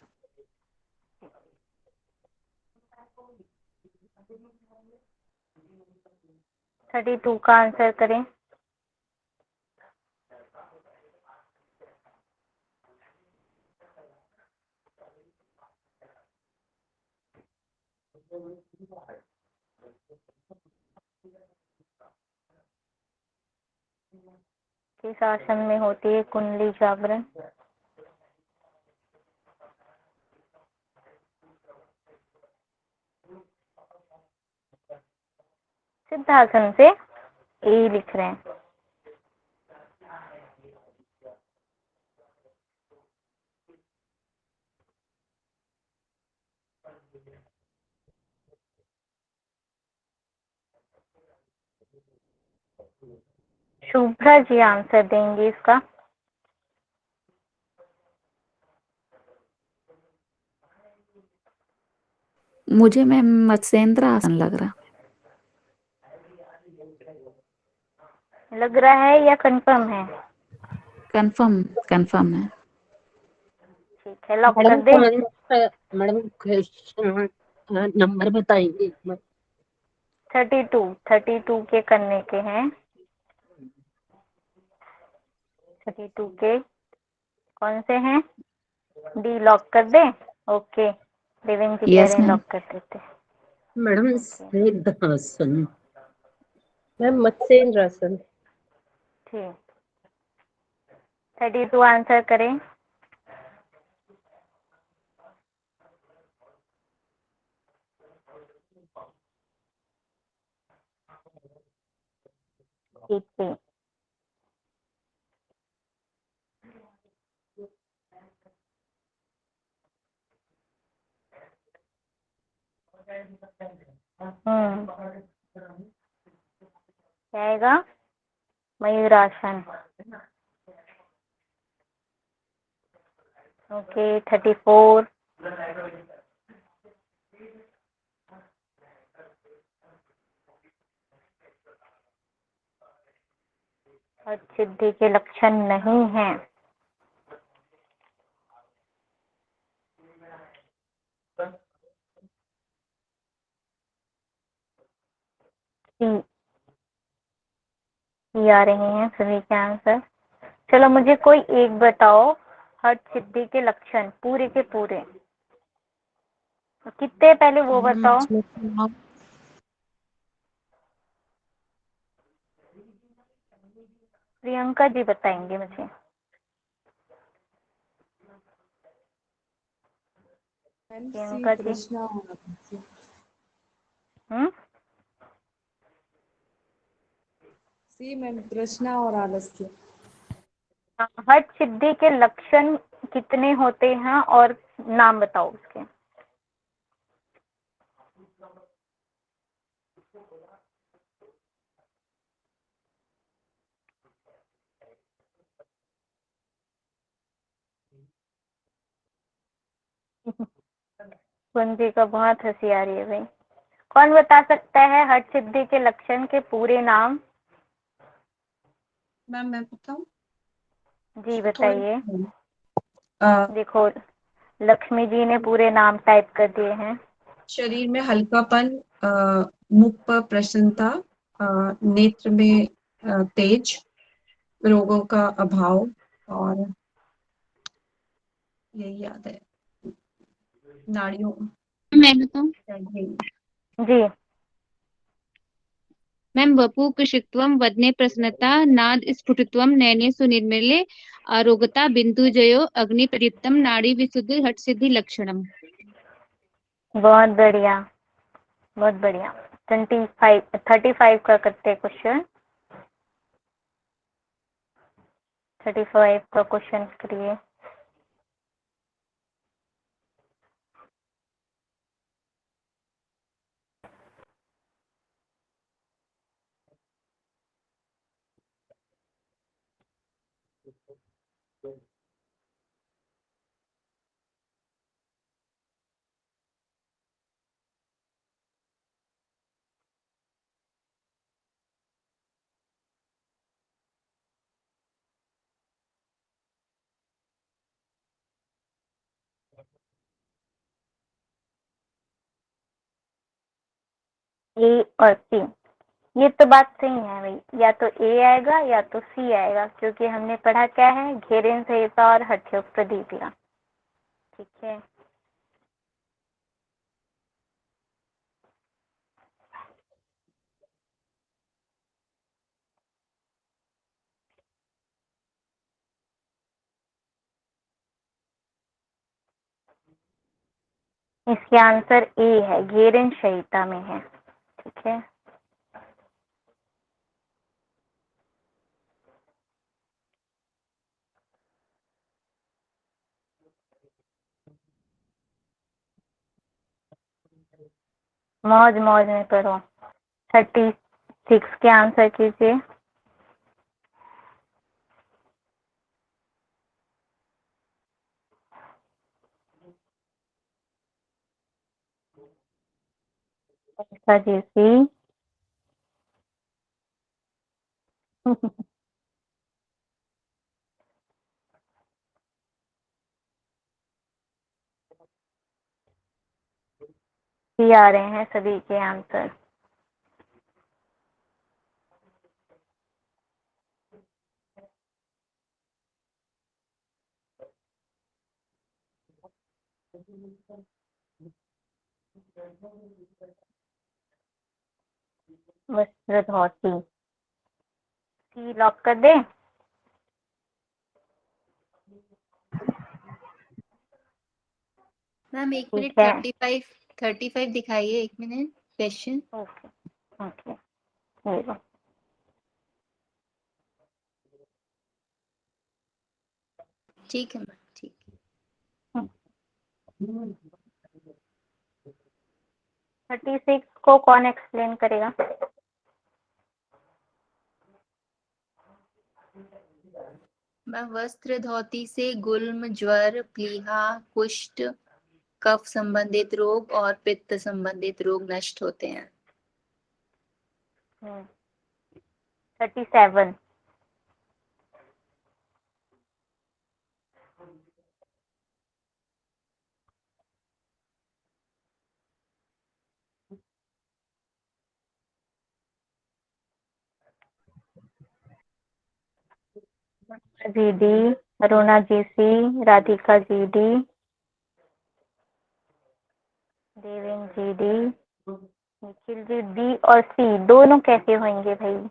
थर्टी 32 का आंसर करें। किस आसन में होती है कुंडली जागरण? सिद्धासन से ए लिख रहे हैं। शुभ्रा जी आंसर देंगे इसका। मुझे मैम मत्स्येंद्र आसन लग रहा है या कंफर्म है? कंफर्म कंफर्म है। ठीक है, लॉक कर मैडम दे। मैडम क्वेश्चन नंबर बताएंगे? 32 के करने के हैं। 32 के कौन से हैं? डी लॉक कर दे। ओके, देवेंद्र जी कह यस रहे हैं मैम। लॉक कर देते। Madam siddhasana ma'am Matsyendrasana. ठीक, 32 आंसर करें। ठीक है, क्या आएगा? मयूरासन। ओके, 34। और सिद्धि के लक्षण नहीं है। आ रहे हैं सभी के आंसर। चलो मुझे कोई एक बताओ, हठ सिद्धि के लक्षण पूरे के पूरे कितने, पहले वो बताओ। प्रियंका जी बताएंगे मुझे। प्रियंका जी। सी मैम, तृष्णा और आलस्य। हठ सिद्धि के लक्षण कितने होते हैं और नाम बताओ उसके। कुंजी का बहुत हंसी आ रही है भाई। कौन बता सकता है हठ सिद्धि के लक्षण के पूरे नाम? मैम मैं बताऊं? जी बताइए। आ, देखो, लक्ष्मी जी ने पूरे नाम टाइप कर दिए हैं। शरीर में हल्कापन, मुख पर प्रसन्नता, नेत्र में तेज, रोगों का अभाव, और यही याद है, नाड़ियों। मैं बताऊं? जी मैम, वपु कुशित्वम वदने प्रसन्नता, नाद स्फुटित्वम नयने सुनिर्मले, आरोगता बिंदुजयो अग्नि प्रदीप्तम नाड़ी विशुद्धि हठ सिद्धि लक्षणम। बहुत बढ़िया, बहुत बढ़िया। 35 का करते हैं क्वेश्चन। 35 का क्वेश्चन करिए। ए और सी, ये तो बात सही है भाई। या तो ए आएगा या तो सी आएगा, क्योंकि हमने पढ़ा क्या है, घेरेन संहिता और हठयोग प्रदीपिका। ठीक है, इसके आंसर ए है, घेरेन संहिता में है। ठीक है, मौज मौज में करो। 36 के आंसर कीजिए। जी सी आ रहे हैं सभी के आंसर। वस्त्र धोती सी लॉक कर दे। मैम 1 मिनट, ठीक है। 35 दिखाइए, 1 मिनट क्वेश्चन। ओके ओके, ये लो। ठीक है मैम, ठीक। 36 को कौन एक्सप्लेन करेगा? मैम वस्त्र धोती से गुल्म, ज्वर, प्लीहा, कुष्ठ, कफ संबंधित रोग और पित्त संबंधित रोग नष्ट होते हैं। 37 जी D, Aruna ji C, Radhika ji D, Deven ji D, Nikhil ji D और सी दोनों कैसे होंगे भाई?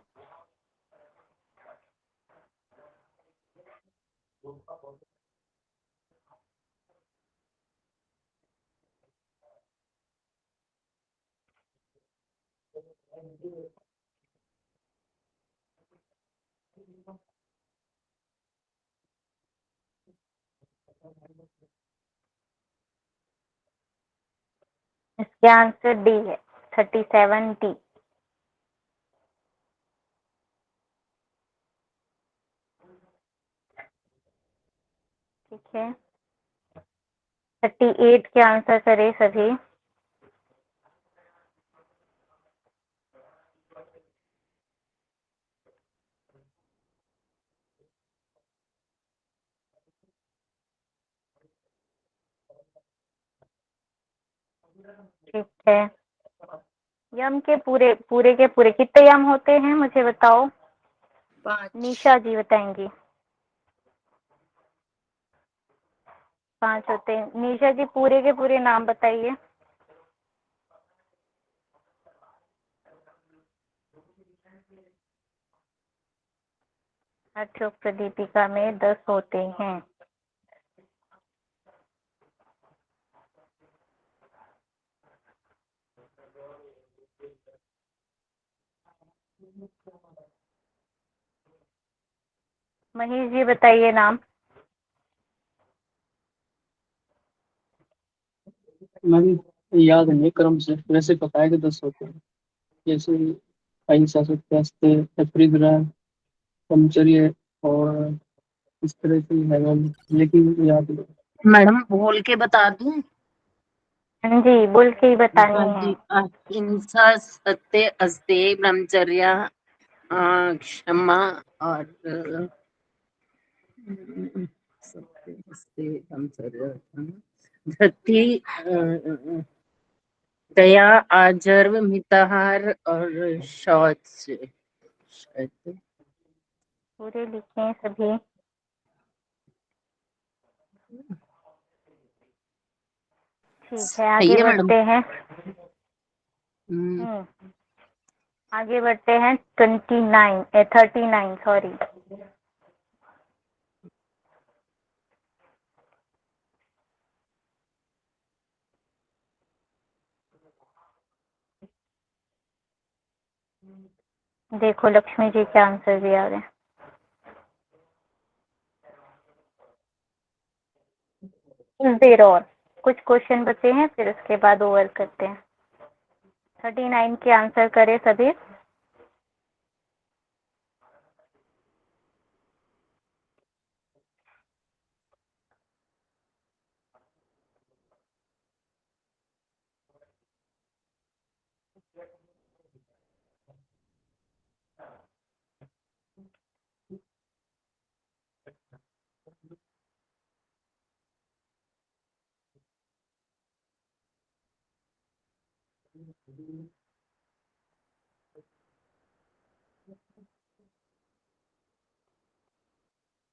इसके आंसर डी है, 37 डी। ठीक है, 38 के आंसर करे सभी। ठीक है, यम के पूरे पूरे के पूरे कितने यम होते हैं मुझे बताओ? 5। निशा जी बताएंगी। 5 होते हैं। निशा जी पूरे के पूरे नाम बताइए। अठोक प्रदीपिका में 10 होते हैं। महेश जी बताइए नाम। मैम याद नहीं है क्रम से, वैसे पता है कि 10 होते हैं, जैसे अहिंसा, सत्यास्त्य, परिग्रह, ब्रह्मचर्य और इस तरह से है मैम, लेकिन याद नहीं। मैडम बोल के बता दूं? हाँ जी, बोल के ही बतानी हाँ है। जी, अहिंसा, सत्य, अस्तेय, ब्रह्मचर्य, क्षमा और सत्य, अस्तेय, ब्रह्मचर्य, धृति, दया, आजर्व, मिताहार और शौच। पूरे लिखे हैं सभी। ठीक है, सही आगे है मैडम। बढ़ते हैं। आगे बढ़ते हैं 39 सॉरी। देखो लक्ष्मी जी के आंसर भी आ गए। कुछ देर और, कुछ क्वेश्चन बचे हैं, फिर उसके बाद ओवर करते हैं। 39 के आंसर करें सभी।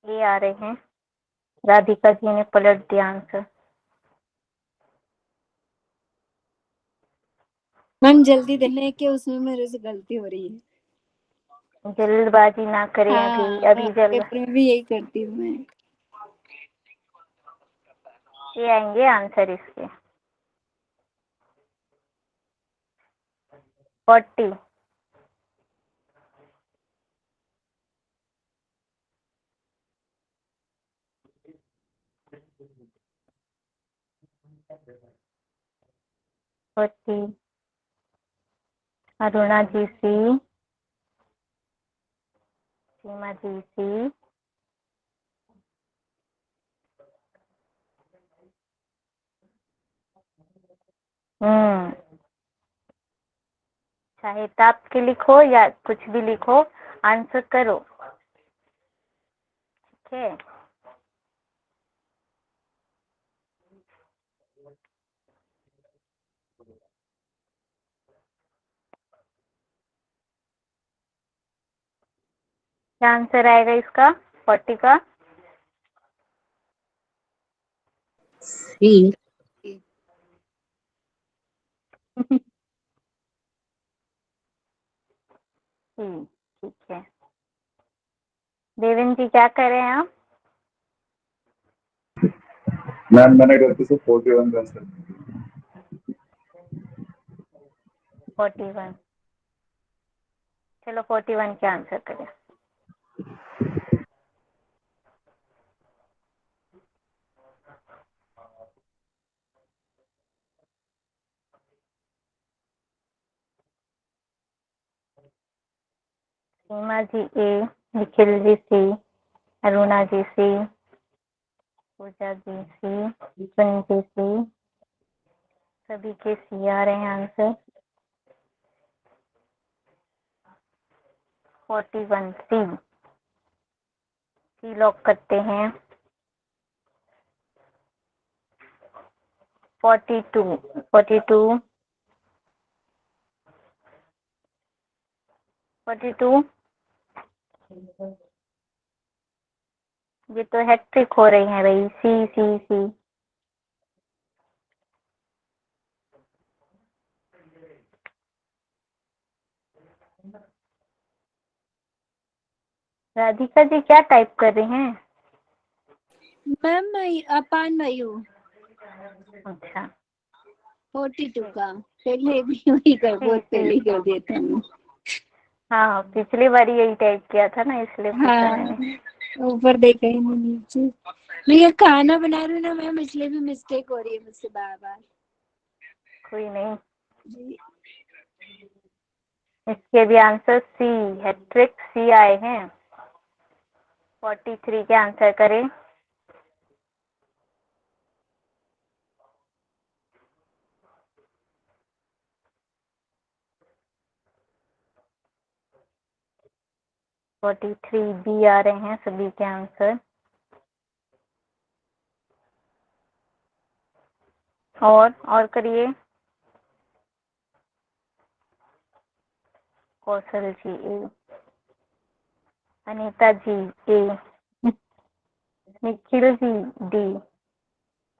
ये आ रहे हैं, राधिका जी ने पलट दिया आंसर। मैम जल्दी देने के उसमें मेरे से गलती हो रही है। जल्दबाजी ना करें, हाँ, अभी जल्द पेपर में भी यही करती हूँ मैं। ये आएंगे आंसर इसके 40। अरुणा जी सी, सीमा जी सी, चाहे ताप के लिखो या कुछ भी लिखो, आंसर करो, ठीक है। क्या आंसर आएगा इसका 40 का? सी। ठीक है। देवेंद्र जी क्या कर रहे हैं आप? मैम मैंने गलती से 41 का आंसर 41। चलो 41 के आंसर करें। सीमा जी ए, निखिल जी सी, अरुणा जी सी, पूजा जी सी, सुन जी सी, सभी के सी आ रहे हैं आंसर। 41 सी लॉक करते हैं। 42 42 42। ये तो हैट्रिक हो रही है भाई, सी सी सी। राधिका जी क्या टाइप कर रही हैं? मैम मैं अपान वायु अच्छा 42 का पहले भी वही कर, बहुत पहले ही कर दिया था मैं। हाँ, पिछली बार यही टाइप किया था ना, इसलिए पूछा मैंने। हाँ, ऊपर देखा ही नहीं नीचे। मैं ये खाना बना रही हूँ ना मैम, इसलिए भी मिस्टेक हो रही है मुझसे बार बार। कोई नहीं, जी इसके भी आंसर सी, हैट्रिक सी आए हैं। 43 के आंसर करें। थ्री बी आ रहे हैं सभी के आंसर। और करिए। कौशल जी ए, अनीता जी ए, निखिल जी डी।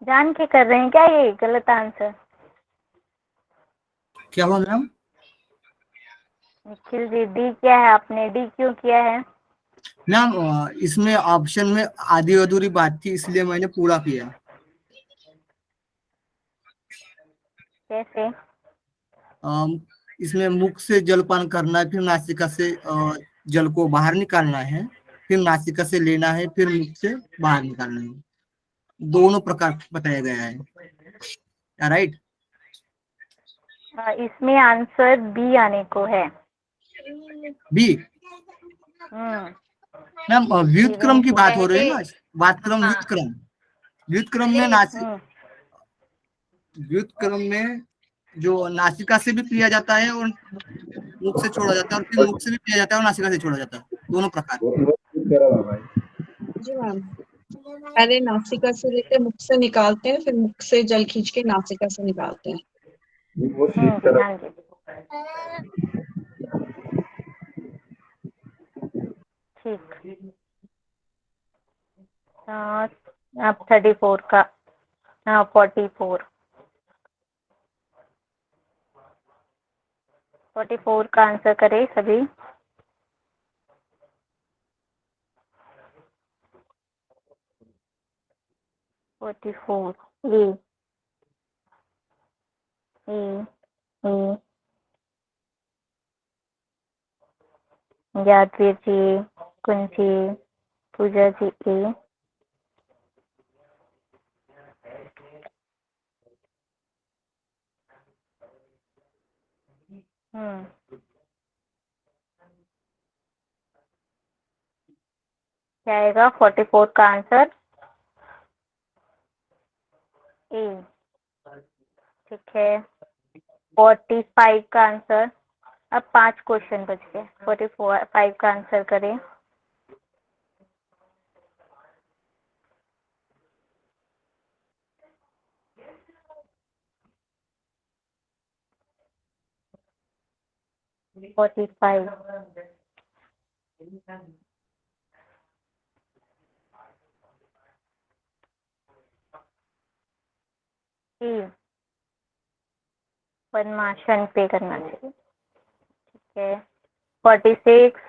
जान के कर रहे हैं क्या ये गलत आंसर? क्या हुआ मैम? निखिल जी डी क्या है, आपने डी क्यों किया है? मैम इसमें ऑप्शन में आधी अधूरी बात थी, इसलिए मैंने पूरा किया। कैसे? इसमें मुख से जलपान करना है, फिर नासिका से जल को बाहर निकालना है, फिर नासिका से लेना है, फिर मुख से बाहर निकालना है। दोनों प्रकार बताया गया है, राइट? इसमें आंसर बी आने को है। बी। मैम व्युत्क्रम की बात हो रही है ना, बात क्रम व्युत्क्रम। व्युत्क्रम में व्युत्क्रम में जो नासिका से भी पिया जाता है और मुख से छोड़ा जाता है, और फिर मुख से भी पिया जाता है और नासिका से छोड़ा जाता है, दोनों प्रकार। जी मैम, पहले नासिका से लेते मुख से निकालते हैं, फिर मुख से जल खींच के नासिका से निकालते हैं। हाँ जी, ठीक। अब 34 का 44 का आंसर करें सभी। ए यादवीर जी, कुंजी, पूजा जी ए। क्या आएगा 44 का आंसर? ए। ठीक है। 45 का आंसर। अब 5 क्वेश्चन बच गए। 45 का आंसर करें। E। पद्मासन पे करना चाहिए। ठीक है। 46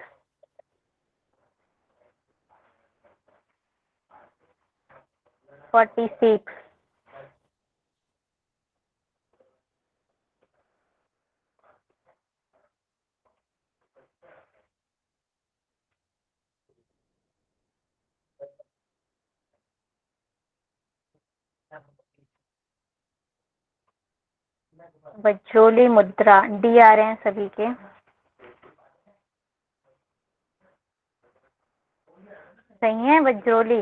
46 वज्रोली मुद्रा डी आ रहे हैं सभी के। सही है वज्रोली,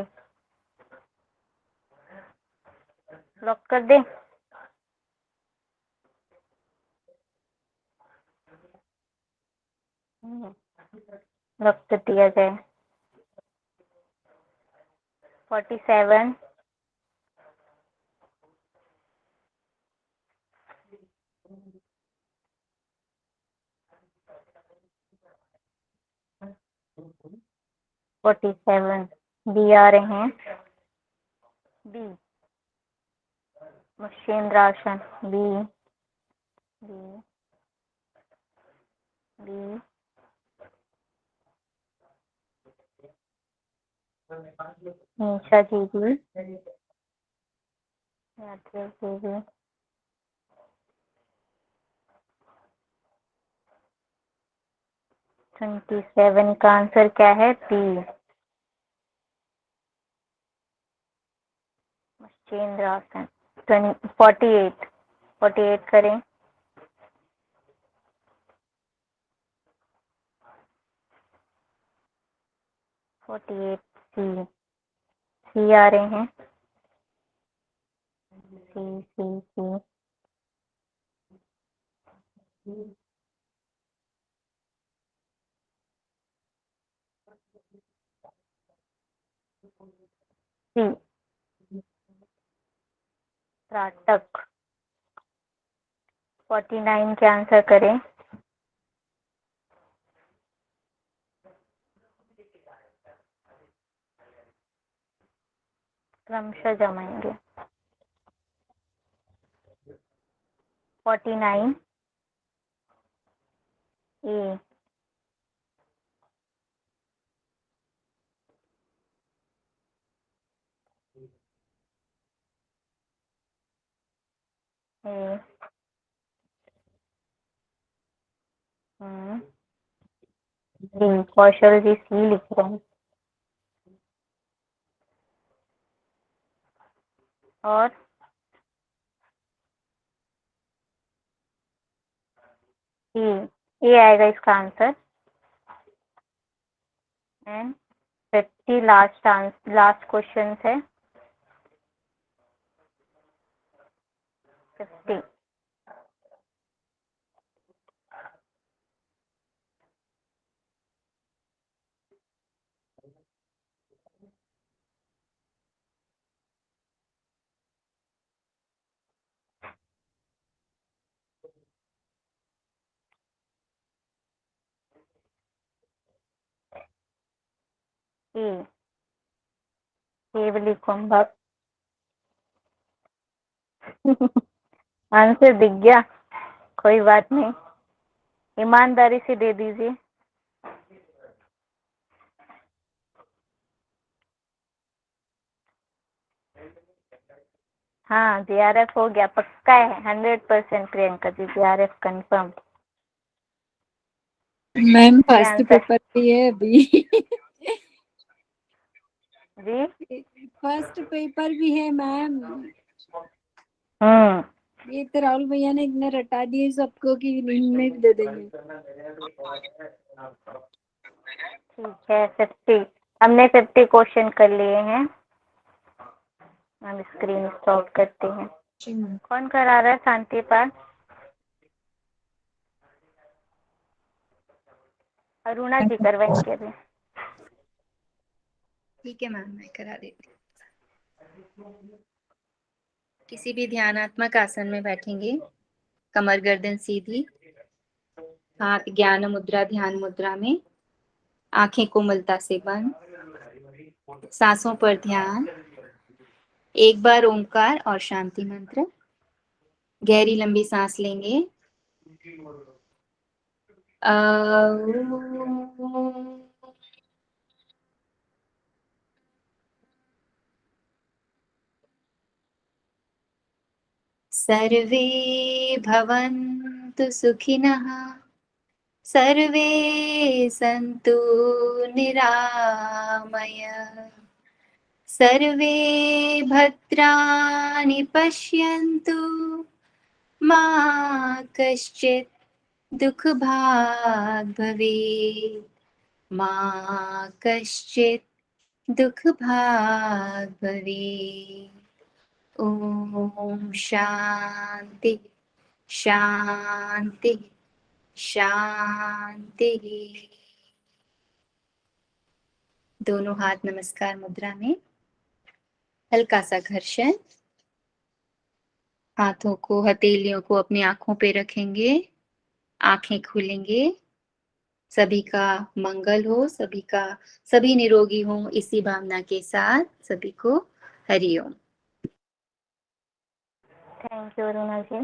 लॉक कर दे। लॉक कर दिया जाए। 47 47 बी आ रहे हैं। बी मुष्येंद्रासन B B B. Nisha ji भी, यादव जी भी। 27 का आंसर क्या है? बी मुष्येंद्रासन। 48 करें। 48 सी आ रहे हैं। सी त्राटक। 49 के आंसर करें। क्रमशः जमाएंगे। 49 ए ए डी। कौशल जी सी लिख रहे हैं। और ये आएगा इसका आंसर। एंड 50 लास्ट क्वेश्चन है। 50 केवली कुंभक आंसर दिख गया, कोई बात नहीं, ईमानदारी से दे दीजिए। हाँ जीआरएफ हो गया, पक्का है 100% Priyanka ji, GRF confirm. Ma'am first paper भी है अभी। जी फर्स्ट पेपर भी है मैम। ये तो राहुल भैया ने इतने रटा दिए सबको कि नींद में भी दे देंगे। ठीक है 50, हमने 50 क्वेश्चन कर लिए हैं। हम स्क्रीन स्टॉप करते हैं। कौन करा रहा है? शांति पाठ। अरुणा जी करवाएंगे अभी। ठीक है मैम, मैं करा देती हूँ। किसी भी ध्यानात्मक आसन में बैठेंगे, कमर गर्दन सीधी, हाथ ज्ञान मुद्रा ध्यान मुद्रा में, आंखें कोमलता से बंद, सांसों पर ध्यान। एक बार ओंकार और शांति मंत्र। गहरी लंबी सांस लेंगे। सर्वे भवन्तु सुखिनः, सर्वे सन्तु निरामयाः, सर्वे भद्राणि पश्यन्तु, मा कश्चित् दुःखभाग् भवेत्, मा कश्चित् दुःखभाग् भवेत्। ओम शांति शांति शांति। दोनों हाथ नमस्कार मुद्रा में, हल्का सा घर्षण। हाथों को, हथेलियों को अपनी आंखों पे रखेंगे, आंखें खुलेंगे। सभी का मंगल हो, सभी निरोगी हो, इसी भावना के साथ सभी को हरिओम। Thank you Aruna ji.